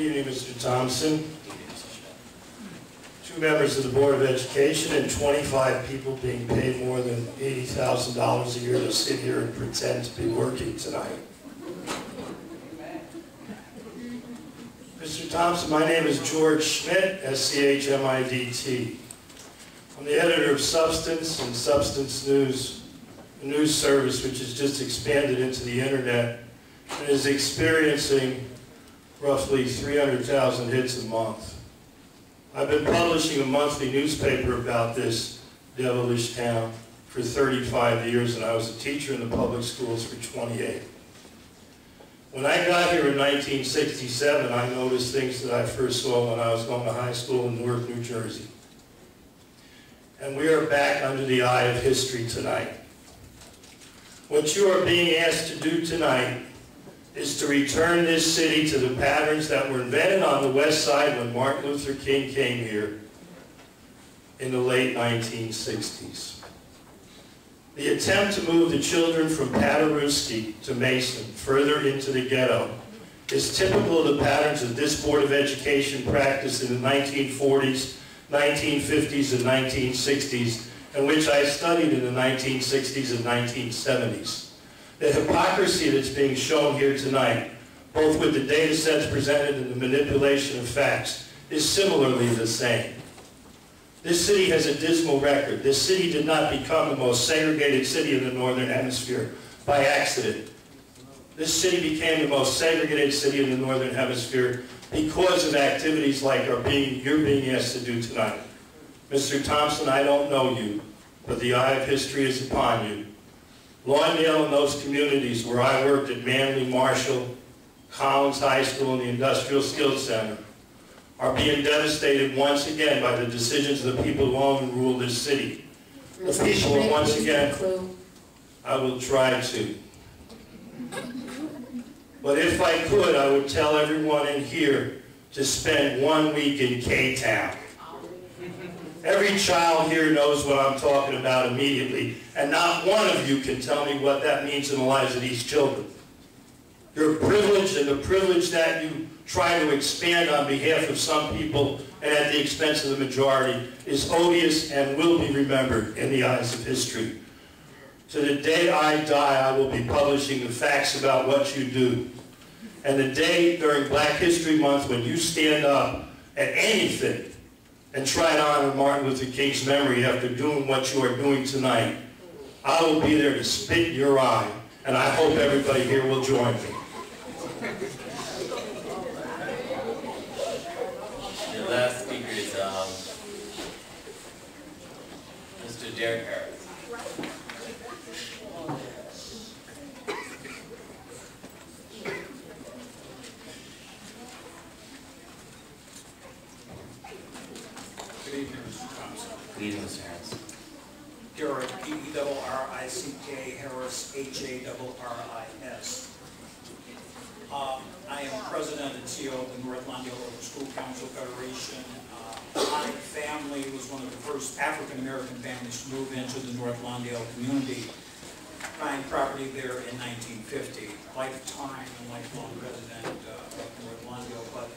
evening, Mr. Thompson. 2 members of the Board of Education and 25 people being paid more than $80,000 a year to sit here and pretend to be working tonight. Mr. Thompson, my name is George Schmidt, S-C-H-M-I-D-T. I'm the editor of Substance and Substance News, a news service which has just expanded into the internet and is experiencing roughly 300,000 hits a month. I've been publishing a monthly newspaper about this devilish town for 35 years, and I was a teacher in the public schools for 28. When I got here in 1967, I noticed things that I first saw when I was going to high school in Newark, New Jersey. And we are back under the eye of history tonight. What you are being asked to do tonight is to return this city to the patterns that were invented on the West Side when Martin Luther King came here in the late 1960s. The attempt to move the children from Paderewski to Mason further into the ghetto is typical of the patterns that this Board of Education practiced in the 1940s, 1950s, and 1960s, and which I studied in the 1960s and 1970s. The hypocrisy that's being shown here tonight, both with the data sets presented and the manipulation of facts, is similarly the same. This city has a dismal record. This city did not become the most segregated city in the Northern Hemisphere by accident. This city became the most segregated city in the Northern Hemisphere because of activities like you're being asked to do tonight. Mr. Thompson, I don't know you, but the eye of history is upon you. Lawndale and those communities where I worked at Manly, Marshall, Collins High School, and the Industrial Skills Center are being devastated once again by the decisions of the people who own and rule this city. The people are once again, I will try to. But if I could, I would tell everyone in here to spend 1 week in K-Town. Every child here knows what I'm talking about immediately, and not one of you can tell me what that means in the lives of these children. Your privilege and the privilege that you try to expand on behalf of some people and at the expense of the majority is odious and will be remembered in the eyes of history. To the day I die, I will be publishing the facts about what you do. And the day during Black History Month when you stand up at anything and try to honor Martin Luther King's memory after doing what you are doing tonight, I will be there to spit in your eye, and I hope everybody here will join me. The last speaker is Mr. Derek Harris. Good evening, Mr. Thompson. Good evening, Mr. Harris. Derek, D-E-R-R-I-C-K, Harris, H-A-R-R-I-S. I am president and CEO of the North Lawndale Local School Council Federation. My family was one of the first African-American families to move into the North Lawndale community, buying property there in 1950. Lifetime and lifelong resident of North Lawndale, but